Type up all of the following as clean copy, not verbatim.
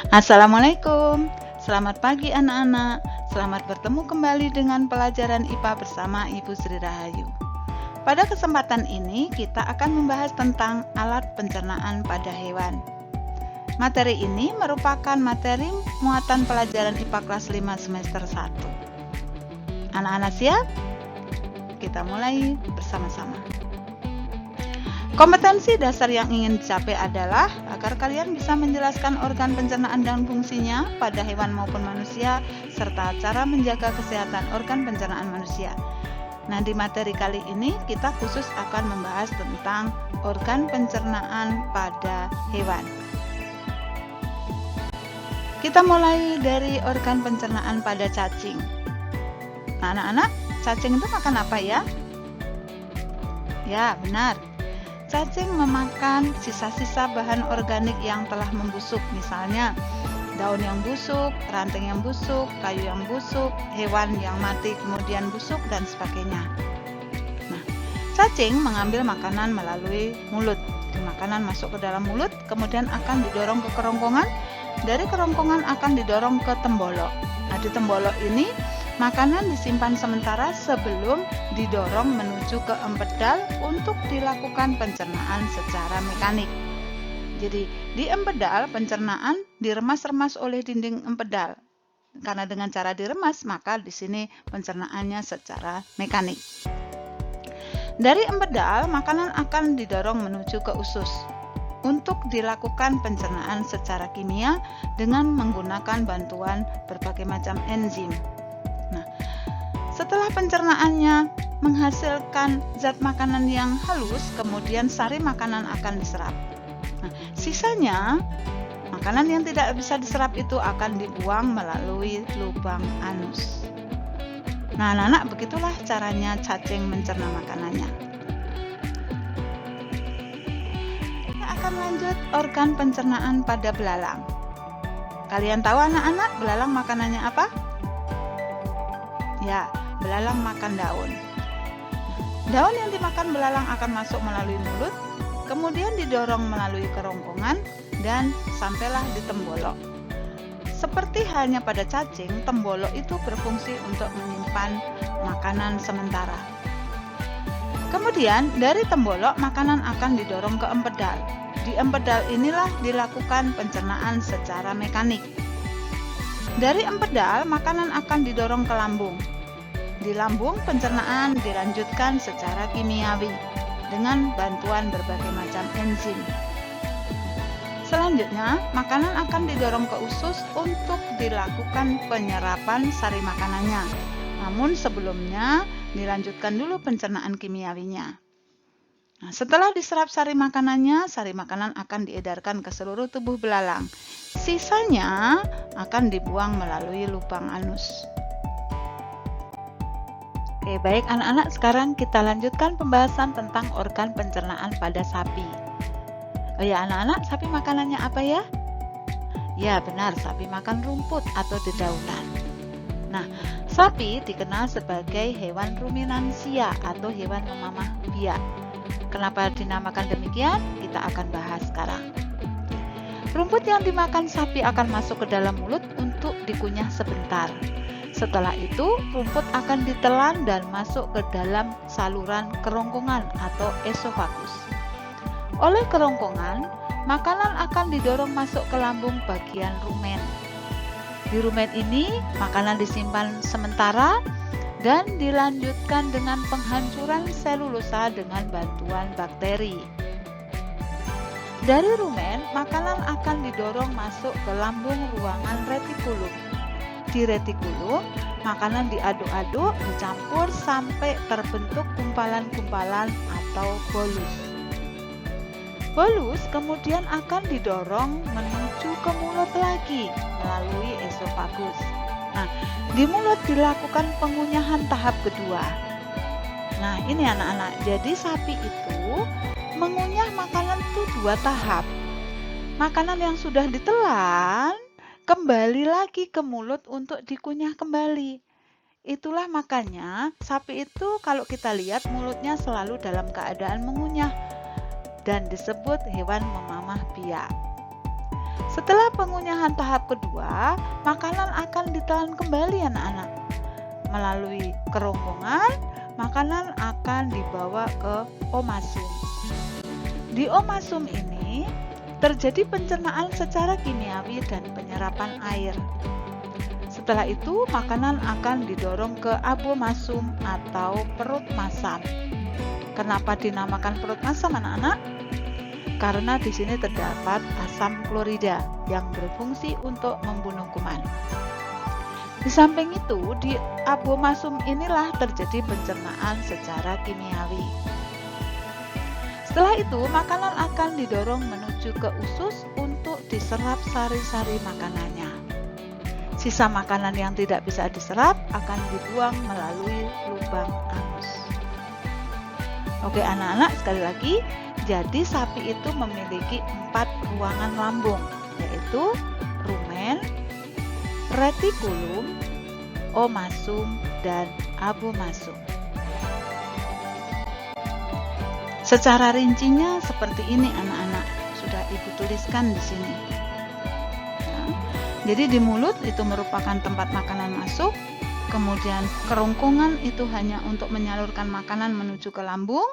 Assalamualaikum, selamat pagi anak-anak. Selamat bertemu kembali dengan pelajaran IPA bersama Ibu Sri Rahayu. Pada kesempatan ini kita akan membahas tentang alat pencernaan pada hewan. Materi ini merupakan materi muatan pelajaran IPA kelas 5 semester 1. Anak-anak siap? Kita mulai bersama-sama. Kompetensi dasar yang ingin dicapai adalah agar kalian bisa menjelaskan organ pencernaan dan fungsinya pada hewan maupun manusia, serta cara menjaga kesehatan organ pencernaan manusia. Nah, di materi kali ini kita khusus akan membahas tentang organ pencernaan pada hewan. Kita mulai dari organ pencernaan pada cacing. Nah, anak-anak, cacing itu makan apa ya? Ya, benar. Cacing memakan sisa-sisa bahan organik yang telah membusuk, misalnya daun yang busuk, ranting yang busuk, kayu yang busuk, hewan yang mati kemudian busuk, dan sebagainya. Nah, cacing mengambil makanan melalui mulut. Makanan masuk ke dalam mulut, kemudian akan didorong ke kerongkongan. Dari kerongkongan akan didorong ke tembolok. Nah, di tembolok ini makanan disimpan sementara sebelum didorong menuju ke empedal untuk dilakukan pencernaan secara mekanik. Jadi, di empedal pencernaan diremas-remas oleh dinding empedal. Karena dengan cara diremas, maka di sini pencernaannya secara mekanik. Dari empedal, makanan akan didorong menuju ke usus untuk dilakukan pencernaan secara kimia dengan menggunakan bantuan berbagai macam enzim. Nah, setelah pencernaannya menghasilkan zat makanan yang halus, kemudian sari makanan akan diserap. Nah, sisanya makanan yang tidak bisa diserap itu akan dibuang melalui lubang anus. Nah, anak-anak, begitulah caranya cacing mencerna makanannya. Kita akan lanjut organ pencernaan pada belalang. Kalian tahu anak-anak, belalang makanannya apa? Ya, belalang makan daun. Daun yang dimakan belalang akan masuk melalui mulut, kemudian didorong melalui kerongkongan, dan sampailah di tembolok. Seperti halnya pada cacing, tembolok itu berfungsi untuk menyimpan makanan sementara. Kemudian dari tembolok makanan akan didorong ke empedal. Di empedal inilah dilakukan pencernaan secara mekanik. Dari empedal, makanan akan didorong ke lambung. Di lambung, pencernaan dilanjutkan secara kimiawi dengan bantuan berbagai macam enzim. Selanjutnya, makanan akan didorong ke usus untuk dilakukan penyerapan sari makanannya. Namun sebelumnya, dilanjutkan dulu pencernaan kimiawinya. Nah, setelah diserap sari makanannya, sari makanan akan diedarkan ke seluruh tubuh belalang. Sisanya akan dibuang melalui lubang anus. Oke, baik anak-anak, sekarang kita lanjutkan pembahasan tentang organ pencernaan pada sapi. Oh ya anak-anak, sapi makanannya apa ya? Ya benar, sapi makan rumput atau dedaunan. Nah, sapi dikenal sebagai hewan ruminansia atau hewan memamah biak. Kenapa dinamakan demikian? Kita akan bahas sekarang. Rumput yang dimakan sapi akan masuk ke dalam mulut untuk dikunyah sebentar. Setelah itu, rumput akan ditelan dan masuk ke dalam saluran kerongkongan atau esofagus. Oleh kerongkongan, makanan akan didorong masuk ke lambung bagian rumen. Di rumen ini, makanan disimpan sementara dan dilanjutkan dengan penghancuran selulosa dengan bantuan bakteri. Dari rumen, makanan akan didorong masuk ke lambung ruangan retikulum. Di retikulum, makanan diaduk-aduk, dicampur sampai terbentuk kumpalan-kumpalan atau bolus. Bolus kemudian akan didorong menuju ke mulut lagi melalui esofagus. Nah, di mulut dilakukan pengunyahan tahap kedua. Nah, ini anak-anak, jadi sapi itu mengunyah makanan itu 2 tahap. Makanan yang sudah ditelan kembali lagi ke mulut untuk dikunyah kembali. Itulah makanya sapi itu kalau kita lihat mulutnya selalu dalam keadaan mengunyah dan disebut hewan memamah biak. Setelah pengunyahan tahap kedua, makanan akan ditelan kembali anak-anak. Melalui kerongkongan, makanan akan dibawa ke omasum. Di omasum ini terjadi pencernaan secara kimiawi dan penyerapan air. Setelah itu, makanan akan didorong ke abomasum atau perut masam. Kenapa dinamakan perut masam, anak-anak? Karena di sini terdapat asam klorida yang berfungsi untuk membunuh kuman. Di samping itu, di abomasum inilah terjadi pencernaan secara kimiawi. Setelah itu, makanan akan didorong menuju ke usus untuk diserap sari-sari makanannya. Sisa makanan yang tidak bisa diserap akan dibuang melalui lubang anus. Oke anak-anak, sekali lagi, jadi sapi itu memiliki 4 ruangan lambung, yaitu rumen, retikulum, omasum, dan abomasum. Secara rincinya seperti ini anak-anak, sudah ibu tuliskan di sini. Jadi di mulut itu merupakan tempat makanan masuk, kemudian kerongkongan itu hanya untuk menyalurkan makanan menuju ke lambung.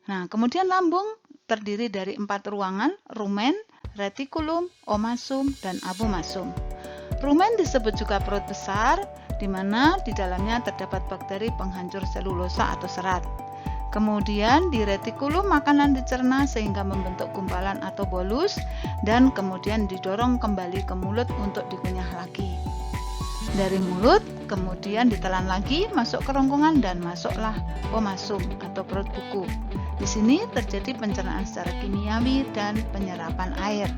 Nah, kemudian lambung terdiri dari 4 ruangan, rumen, retikulum, omasum, dan abomasum. Rumen disebut juga perut besar, di mana di dalamnya terdapat bakteri penghancur selulosa atau serat. Kemudian di retikulum makanan dicerna sehingga membentuk gumpalan atau bolus dan kemudian didorong kembali ke mulut untuk dikunyah lagi. Dari mulut kemudian ditelan lagi masuk ke kerongkongan dan masuklah omasum atau perut buku. Di sini terjadi pencernaan secara kimiawi dan penyerapan air.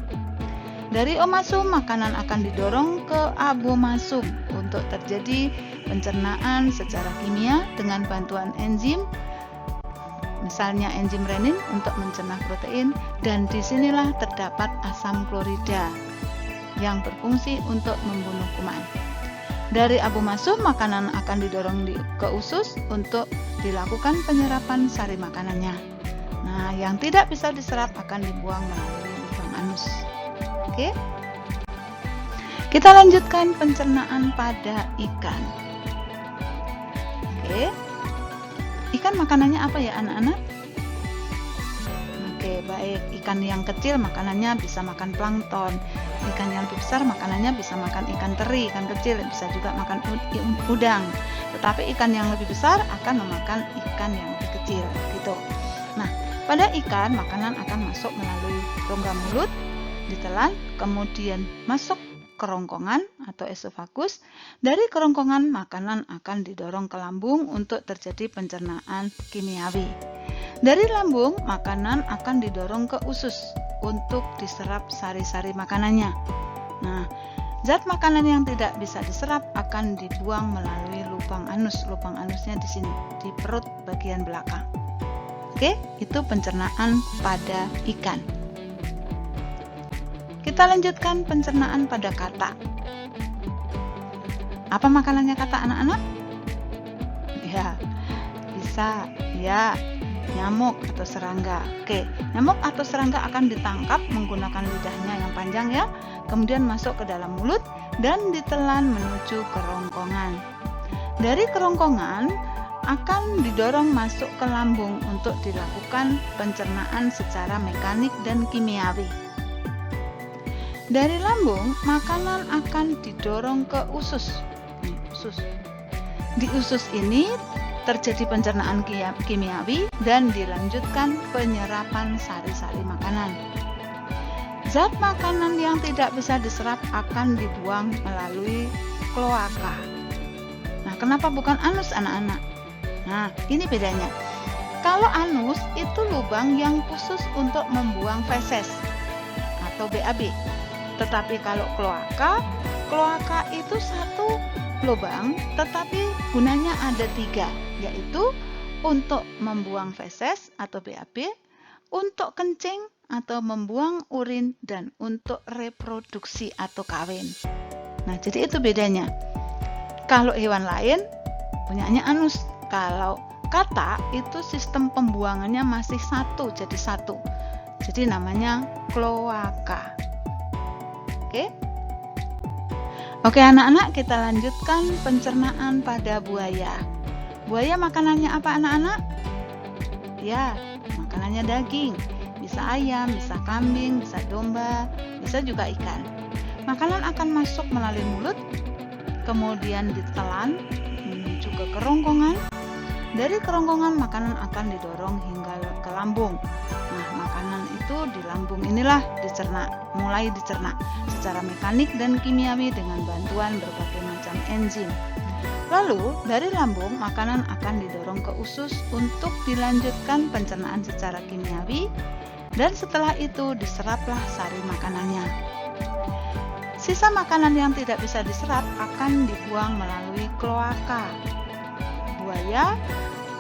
Dari omasum makanan akan didorong ke abomasum untuk terjadi pencernaan secara kimia dengan bantuan enzim. Misalnya enzim renin untuk mencerna protein, dan disinilah terdapat asam klorida yang berfungsi untuk membunuh kuman. Dari abomasum makanan akan didorong ke usus untuk dilakukan penyerapan sari makanannya. Nah, yang tidak bisa diserap akan dibuang melalui lubang anus. Oke. Kita lanjutkan pencernaan pada ikan. Oke. Ikan makanannya apa ya anak-anak? Oke, baik. Ikan yang kecil makanannya bisa makan plankton. Ikan yang lebih besar makanannya bisa makan ikan teri. Ikan kecil bisa juga makan udang. Tetapi ikan yang lebih besar akan memakan ikan yang lebih kecil, gitu. Nah, pada ikan makanan akan masuk melalui rongga mulut, ditelan, kemudian masuk kerongkongan atau esofagus. Dari kerongkongan makanan akan didorong ke lambung untuk terjadi pencernaan kimiawi. Dari lambung makanan akan didorong ke usus untuk diserap sari-sari makanannya. Nah, zat makanan yang tidak bisa diserap akan dibuang melalui lubang anus. Lubang anusnya di sini, di perut bagian belakang. Oke, itu pencernaan pada ikan. Kita lanjutkan pencernaan pada katak. Apa makanannya katak anak-anak? Ya, bisa ya, nyamuk atau serangga. Oke, nyamuk atau serangga akan ditangkap menggunakan lidahnya yang panjang ya, kemudian masuk ke dalam mulut dan ditelan menuju kerongkongan. Dari kerongkongan akan didorong masuk ke lambung untuk dilakukan pencernaan secara mekanik dan kimiawi. Dari lambung, makanan akan didorong ke usus. Di usus ini terjadi pencernaan kimiawi dan dilanjutkan penyerapan sari-sari makanan. Zat makanan yang tidak bisa diserap akan dibuang melalui kloaka. Nah, kenapa bukan anus anak-anak? Nah, ini bedanya. Kalau anus itu lubang yang khusus untuk membuang feses atau BAB. Tetapi kalau kloaka itu satu lubang, tetapi gunanya ada 3, yaitu untuk membuang feses atau BAB, untuk kencing atau membuang urin, dan untuk reproduksi atau kawin. Nah, jadi itu bedanya. Kalau hewan lain punyanya anus, kalau katak itu sistem pembuangannya masih satu, jadi satu. Jadi namanya kloaka. Oke? Oke anak-anak, kita lanjutkan pencernaan pada buaya. Buaya makanannya apa anak-anak? Ya, makanannya daging. Bisa ayam, bisa kambing, bisa domba, bisa juga ikan. Makanan akan masuk melalui mulut, kemudian ditelan menuju ke kerongkongan. Dari kerongkongan makanan akan didorong hingga ke lambung. Nah, makanan itu di lambung inilah mulai dicerna secara mekanik dan kimiawi dengan bantuan berbagai macam enzim. Lalu, dari lambung makanan akan didorong ke usus untuk dilanjutkan pencernaan secara kimiawi, dan setelah itu diseraplah sari makanannya. Sisa makanan yang tidak bisa diserap akan dibuang melalui kloaka. Buaya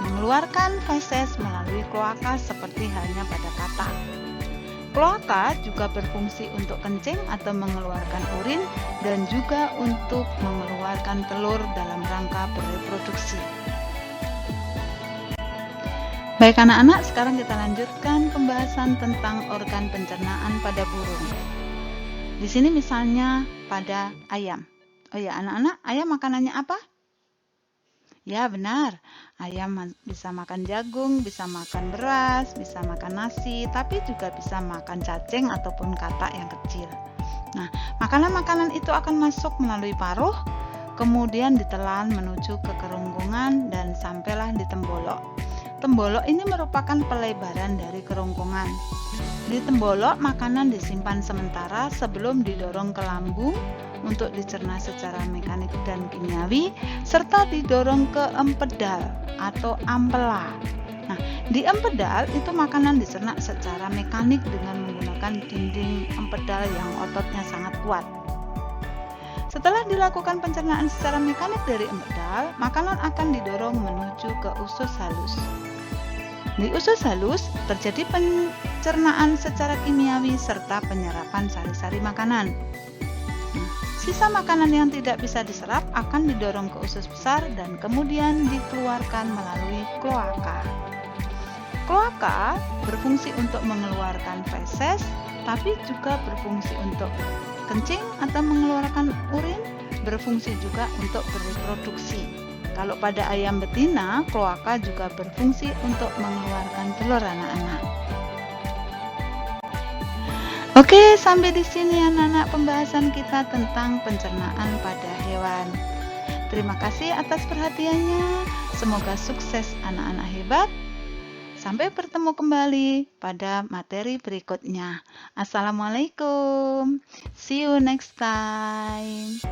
mengeluarkan feses melalui kloaka seperti halnya pada katak. Kloaka juga berfungsi untuk kencing atau mengeluarkan urin dan juga untuk mengeluarkan telur dalam rangka bereproduksi. Baik anak-anak, sekarang kita lanjutkan pembahasan tentang organ pencernaan pada burung. Di sini misalnya pada ayam. Oh ya anak-anak, ayam makanannya apa? Ya benar, ayam bisa makan jagung, bisa makan beras, bisa makan nasi, tapi juga bisa makan cacing ataupun katak yang kecil. Nah, makanan-makanan itu akan masuk melalui paruh, kemudian ditelan menuju ke kerongkongan dan sampailah di tembolok. Tembolok ini merupakan pelebaran dari kerongkongan. Di tembolok, makanan disimpan sementara sebelum didorong ke lambung untuk dicerna secara mekanik dan kimiawi, serta didorong ke empedal atau ampela. Nah, di empedal itu makanan dicerna secara mekanik dengan menggunakan dinding empedal yang ototnya sangat kuat. Setelah dilakukan pencernaan secara mekanik dari empedal, makanan akan didorong menuju ke usus halus. Di usus halus terjadi pencernaan secara kimiawi serta penyerapan sari-sari makanan. Sisa makanan yang tidak bisa diserap akan didorong ke usus besar dan kemudian dikeluarkan melalui kloaka. Kloaka berfungsi untuk mengeluarkan feses, tapi juga berfungsi untuk kencing atau mengeluarkan urin, berfungsi juga untuk bereproduksi. Kalau pada ayam betina, kloaka juga berfungsi untuk mengeluarkan telur anak-anak. Oke, sampai di sini anak-anak pembahasan kita tentang pencernaan pada hewan. Terima kasih atas perhatiannya. Semoga sukses anak-anak hebat. Sampai bertemu kembali pada materi berikutnya. Assalamualaikum. See you next time.